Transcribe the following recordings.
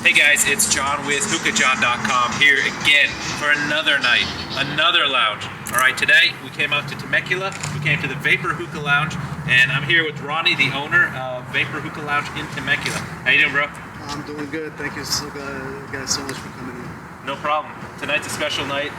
Hey guys, it's John with Hookahjohn.com here again for another night, another lounge. All right, today we came out to Temecula. We came to the Vapor Hookah Lounge, and I'm here with Ronnie, the owner of Vapor Hookah Lounge in Temecula. How you doing, bro? I'm doing good. Thank you guys so much for coming in. No problem. Tonight's a special night.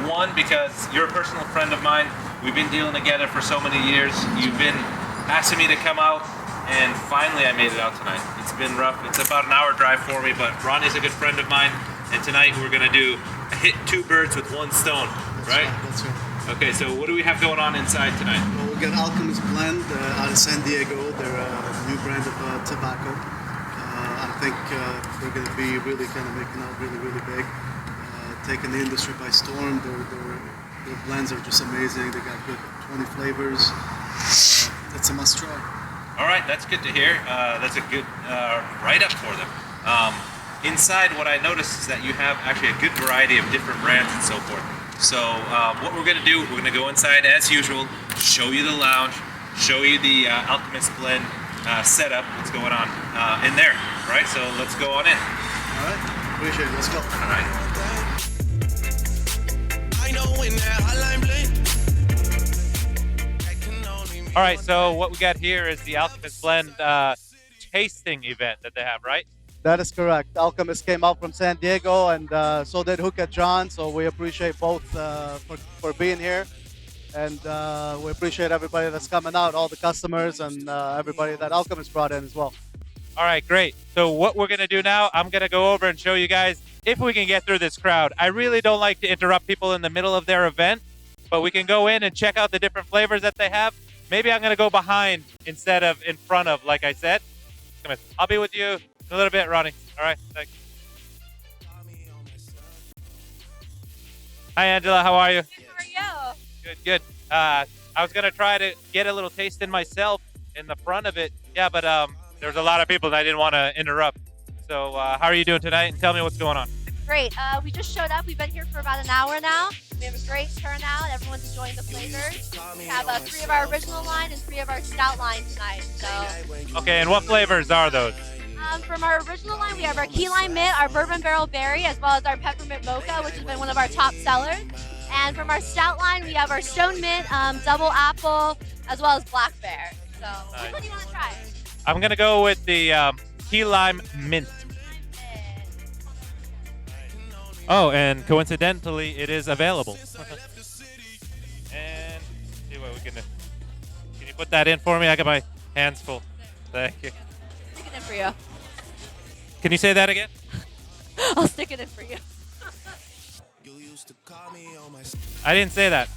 One, because you're a personal friend of mine. We've been dealing together for so many years. You've been asking me to come out, and finally I made it out tonight. It's been rough. It's about an hour drive for me, but Ronnie's a good friend of mine, and tonight we're going to hit two birds with one stone, right? That's right. Okay, so what do we have going on inside tonight? Well, we got Alchemist Blend out of San Diego. They're a new brand of tobacco. I think they're going to be really kind of making out really big, taking the industry by storm. Their blends are just amazing. They got good 20 flavors. It's a must try. All right, that's good to hear. That's a good write-up for them. Inside, what I noticed is that you have actually a good variety of different brands and so forth. So what we're going to do, we're going to go inside as usual, show you the lounge, show you the Alchemist Blend setup, what's going on in there, right? So let's go on in. All right, appreciate it. Let's go. All right. All right, so what we got here is the Alchemist Blend tasting event that they have, right? That is correct. Alchemist came out from San Diego, and so did Hookahjohn. So we appreciate both for being here, and we appreciate everybody that's coming out, all the customers, and everybody that Alchemist brought in as well. All right, great. So what we're going to do now, I'm going to go over and show you guys if we can get through this crowd. I really don't like to interrupt people in the middle of their event, but we can go in and check out the different flavors that they have. Maybe I'm going to go behind instead of in front of, like I said. Come in. I'll be with you in a little bit, Ronnie. All right, thanks. Hi, Angela. How are you? Good, how are you? Good. I was going to try to get a little taste in myself in the front of it. Yeah, but there's a lot of people and I didn't want to interrupt. So how are you doing tonight? And tell me what's going on. Great. We just showed up. We've been here for about an hour now. We have a great turnout. Everyone's enjoying the flavors. We have 3 of our original line and 3 of our stout line tonight. So. Okay, and what flavors are those? From our original line, we have our key lime mint, our bourbon barrel berry, as well as our peppermint mocha, which has been one of our top sellers. And from our stout line, we have our stone mint, double apple, as well as black bear. So, which one do you want to try? I'm gonna go with the key lime mint. Oh, and coincidentally, it is available. And see what we can do. Can you put that in for me? I got my hands full. Thank you. Stick it in for you. Can you say that again? I'll stick it in for you. I didn't say that.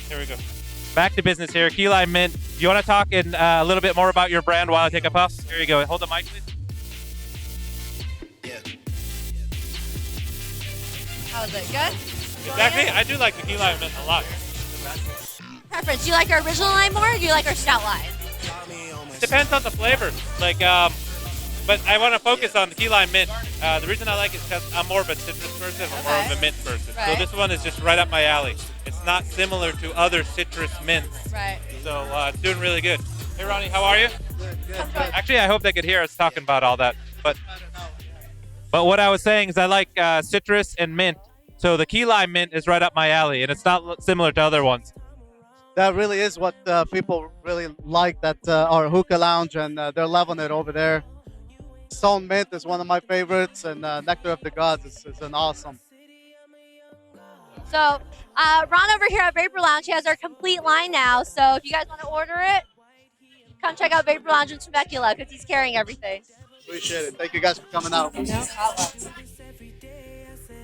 Here we go. Back to business here. Key lime mint. Do you want to talk in a little bit more about your brand while I take a puff? Here you go. Hold the mic, please. How is it? Good? Exactly. I do like the key lime mint a lot. Preference. Do you like our original line more, or do you like our stout line? Depends on the flavor. Like, but I want to focus on the key lime mint. The reason I like it is because I'm more of a citrus person, I'm more of a mint person. Right. So this one is just right up my alley. It's not similar to other citrus mints. Right. So it's doing really good. Hey, Ronnie, how are you? Good. Actually, I hope they could hear us talking about all that. But what I was saying is I like citrus and mint. So the key lime mint is right up my alley, and it's not similar to other ones. That really is what people really like, that our hookah lounge, and they're loving it over there. Stone Mint is one of my favorites, and Nectar of the Gods is an awesome. So, Ron over here at Vapor Lounge, he has our complete line now. So if you guys want to order it, come check out Vapor Lounge in Temecula because he's carrying everything. Appreciate it. Thank you guys for coming out. No problem.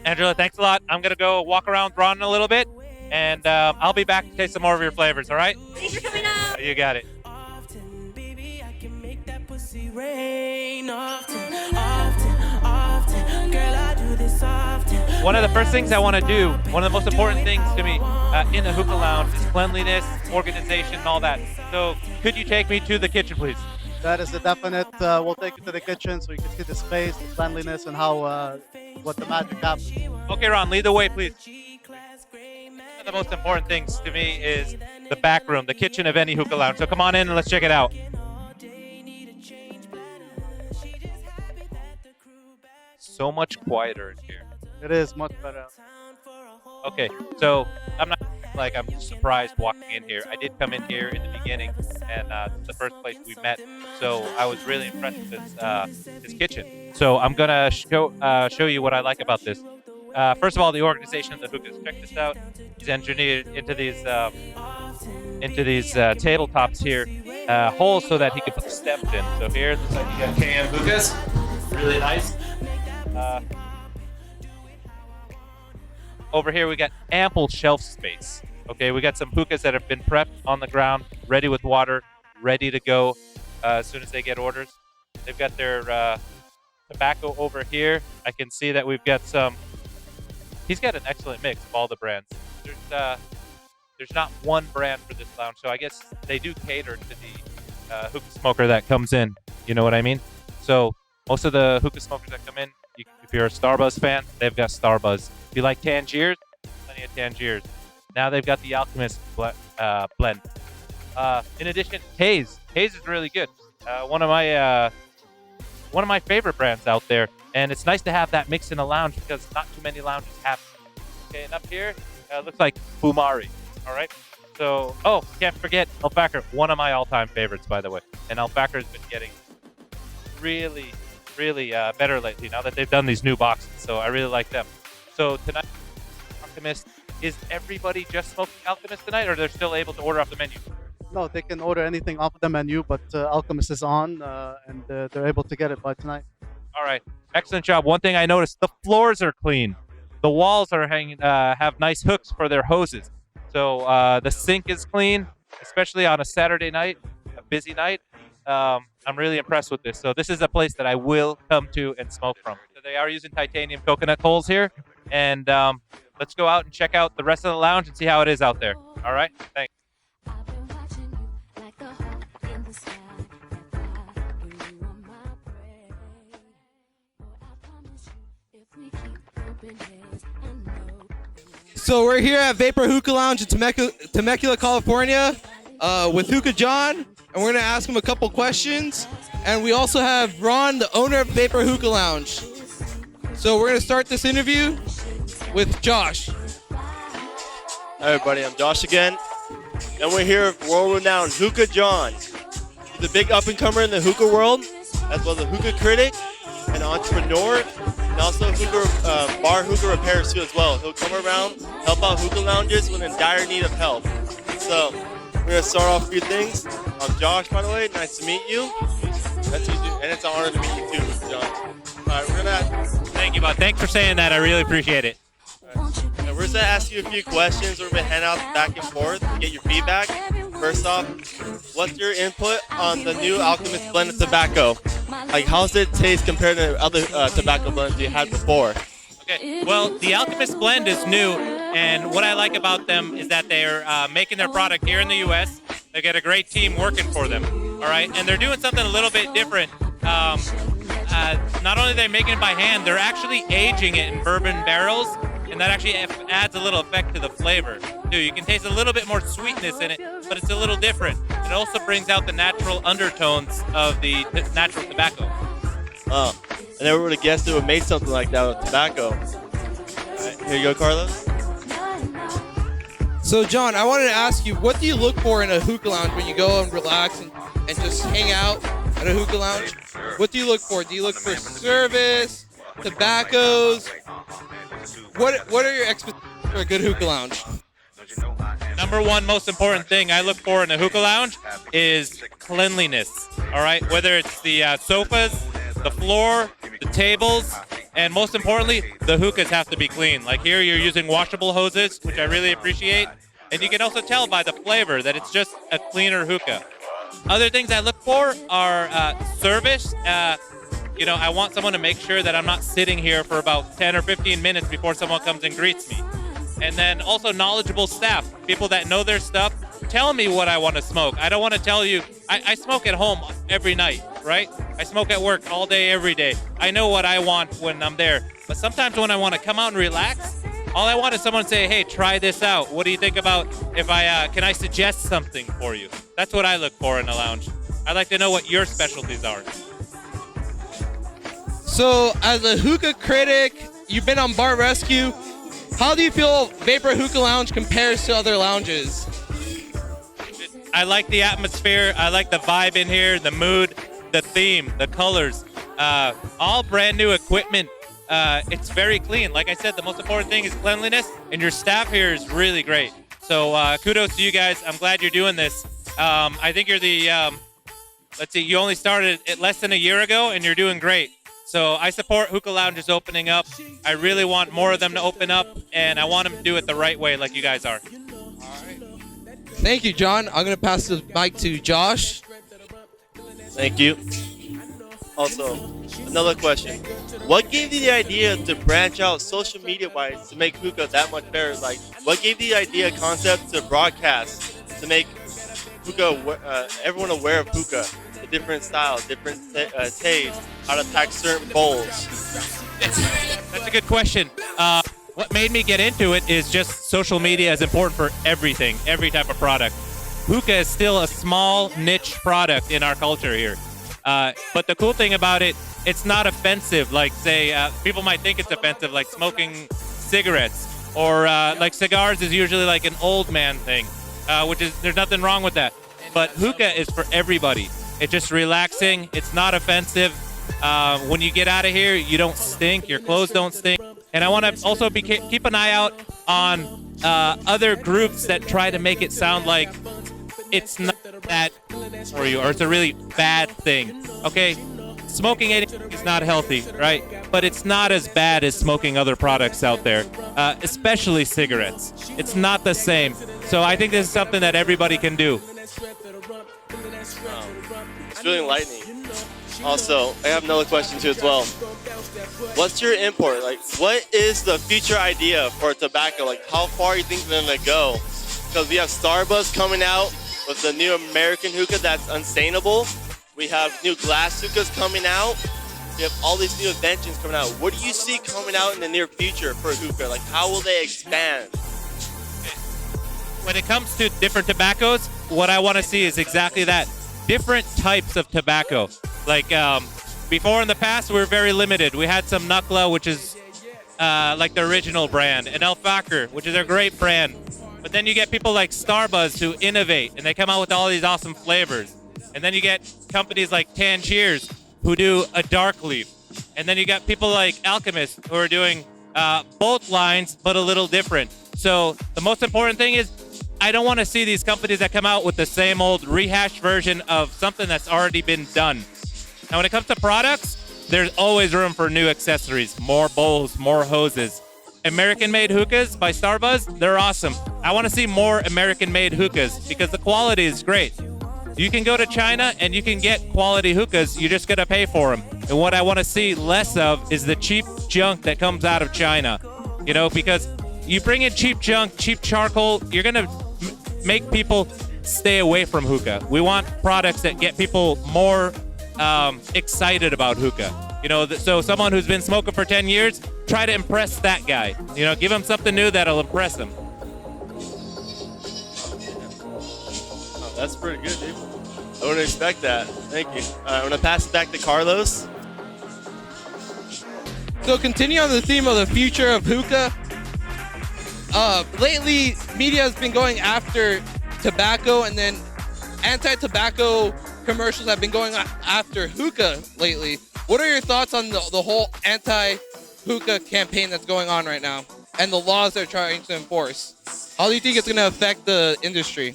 Angela, thanks a lot. I'm going to go walk around with Ron a little bit, and I'll be back to taste some more of your flavors, all right? Thanks for coming out. You got it. One of the first things I want to do, one of the most important things to me in a hookah lounge is cleanliness, organization, and all that. So could you take me to the kitchen, please? That is a definite. We'll take you to the kitchen so you can see the space, the cleanliness, and how what the magic happens. Okay, Ron, lead the way, please. One of the most important things to me is the back room, the kitchen of any hookah lounge. So come on in and let's check it out. so much quieter in here. It is much better. Okay, so I'm not like I'm surprised walking in here. I did come in here in the beginning, and it's the first place we met. So I was really impressed with this kitchen. So I'm gonna show you what I like about this. First of all, the organization of the hookahs. Check this out. He's engineered into these tabletops here, holes so that he can put steps in. So here, it looks like you got KM hookahs. Really nice. Over here, we got ample shelf space. Okay, we got some hookahs that have been prepped on the ground, ready with water, ready to go as soon as they get orders. They've got their tobacco over here. I can see that we've got some. He's got an excellent mix of all the brands. There's not one brand for this lounge, so I guess they do cater to the hookah smoker that comes in. You know what I mean? So most of the hookah smokers that come in, if you're a Starbuzz fan, they've got Starbuzz. If you like Tangiers, plenty of Tangiers. Now they've got the Alchemist blend. In addition, Haze. Haze is really good. One of my favorite brands out there, and it's nice to have that mix in a lounge because not too many lounges have it. Okay, and up here, looks like Bumari. All right. So, can't forget Alpaca, one of my all-time favorites, by the way. And Alpaca has been getting really better lately now that they've done these new boxes. So I really like them. So tonight, Alchemist, is everybody just smoking Alchemist tonight, or they're still able to order off the menu? No, they can order anything off the menu, but Alchemist is on, and they're able to get it by tonight. All right, excellent job. One thing I noticed: the floors are clean. The walls are have nice hooks for their hoses. So the sink is clean, especially on a Saturday night, a busy night. I'm really impressed with this. So this is a place that I will come to and smoke from. So they are using titanium coconut coals here. And let's go out and check out the rest of the lounge and see how it is out there. All right? Thanks. So we're here at Vapor Hookah Lounge in Temecula, California, with Hookahjohn, and we're gonna ask him a couple questions. And we also have Ron, the owner of Vapor Hookah Lounge. So we're gonna start this interview with Josh. Hi everybody, I'm Josh again, and we're here with world-renowned Hookahjohn. He's a big up-and-comer in the hookah world, as well as a hookah critic, an entrepreneur, and also bar hookah repairs too as well. He'll come around, help out hookah lounges when in dire need of help. So we're gonna start off a few things. I'm Josh, by the way. Nice to meet you. That's easy, and it's an honor to meet you too, John. All right, we're gonna. Thank you, bud. Thanks for saying that. I really appreciate it. And we're just gonna ask you a few questions. We're gonna hand out back and forth to get your feedback. First off, what's your input on the new Alchemist blended tobacco? Like, how's it taste compared to other tobacco blends you had before? Okay. Well, the Alchemist blend is new, and what I like about them is that they're making their product here in the U.S. They get a great team working for them. All right, and they're doing something a little bit different. Not only are they making it by hand, they're actually aging it in bourbon barrels, and that actually adds a little effect to the flavor too. You can taste a little bit more sweetness in it, but it's a little different. It also brings out the natural undertones of the natural tobacco. Oh, I never would have guessed it would make something like that with tobacco. All right, here you go, Carlos. So John, I wanted to ask you, what do you look for in a hookah lounge when you go and relax and just hang out at a hookah lounge? What do you look for? Do you look for service, tobaccos? What are your expectations for a good hookah lounge? Number one most important thing I look for in a hookah lounge is cleanliness. All right, whether it's the sofas, the floor, the tables, and most importantly, the hookahs have to be clean. Like here, you're using washable hoses, which I really appreciate. And you can also tell by the flavor that it's just a cleaner hookah. Other things I look for are service. I want someone to make sure that I'm not sitting here for about 10 or 15 minutes before someone comes and greets me. And then also knowledgeable staff, people that know their stuff. Tell me what I want to smoke. I don't want to tell you. I smoke at home every night, right? I smoke at work all day, every day. I know what I want when I'm there. But sometimes when I want to come out and relax, all I want is someone to say, hey, try this out. What do you think about if can I suggest something for you? That's what I look for in a lounge. I'd like to know what your specialties are. So, as a hookah critic, you've been on Bar Rescue. How do you feel Vapor Hookah Lounge compares to other lounges? I like the atmosphere. I like the vibe in here, the mood, the theme, the colors. All brand new equipment. It's very clean. Like I said, the most important thing is cleanliness, and your staff here is really great. So kudos to you guys. I'm glad you're doing this. I think you're the, let's see, you only started it less than a year ago, and you're doing great. So I support hookah lounges opening up. I really want more of them to open up, and I want them to do it the right way like you guys are. Thank you, John. I'm going to pass the mic to Josh. Thank you. Also, another question. What gave you the idea to branch out social media-wise to make hookah that much better? Like, what gave you the idea, concept to broadcast, to make hookah, everyone aware of hookah, the different styles, different tastes, how to pack certain bowls? That's a good question. What made me get into it is just social media is important for everything, every type of product. Hookah is still a small niche product in our culture here. But the cool thing about it, it's not offensive. Like, say, people might think it's offensive, like smoking cigarettes, or like cigars is usually like an old man thing, which is, there's nothing wrong with that. But hookah is for everybody. It's just relaxing. It's not offensive. When you get out of here, you don't stink. Your clothes don't stink. And I want to also keep an eye out on other groups that try to make it sound like it's not that for you, or it's a really bad thing. Okay, smoking anything is not healthy, right? But it's not as bad as smoking other products out there, especially cigarettes. It's not the same. So I think this is something that everybody can do. It's really enlightening. Also, I have another question too as well. What's your import? Like, what is the future idea for tobacco? Like, how far you think they're gonna go? Because we have Starbucks coming out with the new American hookah that's unstainable. We have new glass hookahs coming out. We have all these new inventions coming out. What do you see coming out in the near future for hookah? Like, how will they expand? When it comes to different tobaccos, what I want to see is exactly that. Different types of tobacco. Like, before in the past, we were very limited. We had some Nukla, which is like the original brand, and El Fakir, which is a great brand. But then you get people like Starbuzz who innovate, and they come out with all these awesome flavors. And then you get companies like Tangiers who do a dark leaf. And then you got people like Alchemist who are doing both lines, but a little different. So the most important thing is, I don't want to see these companies that come out with the same old rehashed version of something that's already been done. Now, when it comes to products, there's always room for new accessories, more bowls, more hoses. American-made hookahs by Starbuzz, they're awesome. I want to see more American-made hookahs because the quality is great. You can go to China and you can get quality hookahs. You just got to pay for them. And what I want to see less of is the cheap junk that comes out of China. You know, because you bring in cheap junk, cheap charcoal, you're going to make people stay away from hookah. We want products that get people more excited about hookah. You know, so someone who's been smoking for 10 years, try to impress that guy. You know, give him something new that'll impress him. Oh, that's pretty good, dude. I wouldn't expect that. Thank you. I'm going to pass it back to Carlos. So continue on the theme of the future of hookah. Lately, media has been going after tobacco, and then anti-tobacco commercials have been going after hookah lately. What are your thoughts on the whole anti-hookah campaign that's going on right now and the laws they're trying to enforce? How do you think it's going to affect the industry?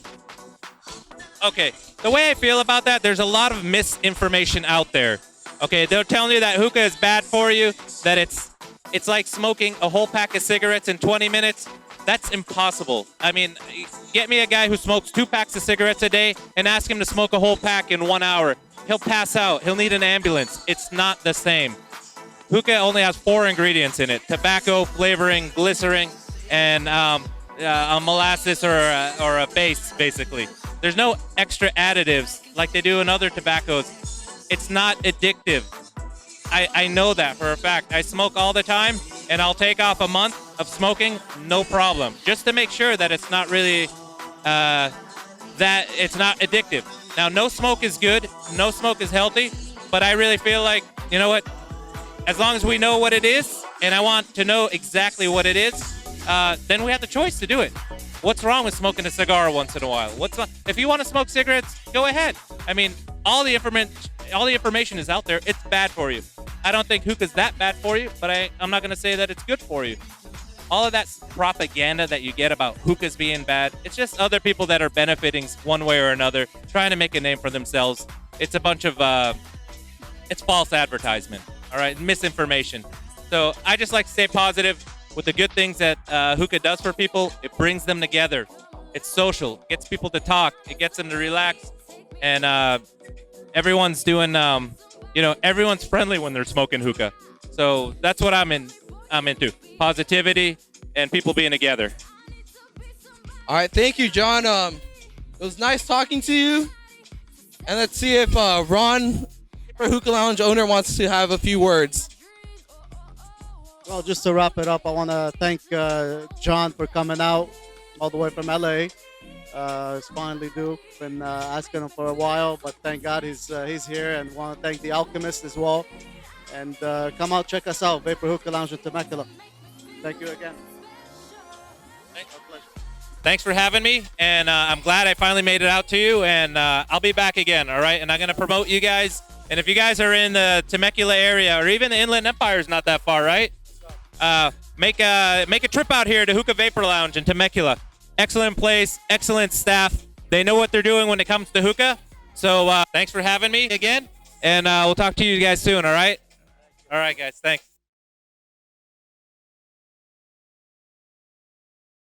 Okay, the way I feel about that, there's a lot of misinformation out there. Okay, they're telling you that hookah is bad for you, that it's like smoking a whole pack of cigarettes in 20 minutes. That's impossible. I mean, get me a guy who smokes 2 packs of cigarettes a day and ask him to smoke a whole pack in 1 hour. He'll pass out. He'll need an ambulance. It's not the same. Hookah only has 4 ingredients in it: tobacco, flavoring, glycerin, and a molasses or a base, basically. There's no extra additives like they do in other tobaccos. It's not addictive. I know that for a fact. I smoke all the time, and I'll take off a month of smoking, no problem, just to make sure that it's not really, that it's not addictive. Now, no smoke is good, no smoke is healthy, but I really feel like, you know what, as long as we know what it is, and I want to know exactly what it is, then we have the choice to do it. What's wrong with smoking a cigar once in a while? If you want to smoke cigarettes, go ahead. I mean, all the information is out there. It's bad for you. I don't think hookah's that bad for you, but I'm not going to say that it's good for you. All of that propaganda that you get about hookahs being bad, it's just other people that are benefiting one way or another, trying to make a name for themselves. It's a bunch of, it's false advertisement, all right, misinformation. So I just like to stay positive with the good things that hookah does for people. It brings them together. It's social. It gets people to talk. It gets them to relax. And everyone's doing, everyone's friendly when they're smoking hookah. So that's what I'm into. Positivity and people being together. All right, thank you, John. It was nice talking to you. And let's see if Ron, for Hookah Lounge owner, wants to have a few words. Well, just to wrap it up, I want to thank John for coming out all the way from LA. It's finally due. Been asking him for a while, but thank God he's here. And want to thank the Alchemist as well. And come out, check us out, Vapor Hookah Lounge in Temecula. Thank you again. Thanks for having me, and I'm glad I finally made it out to you, and I'll be back again, all right? And I'm going to promote you guys, and if you guys are in the Temecula area, or even the Inland Empire is not that far, right? Make a trip out here to Hookah Vapor Lounge in Temecula. Excellent place, excellent staff. They know what they're doing when it comes to hookah. So thanks for having me again, and we'll talk to you guys soon, all right? All right, guys, thanks.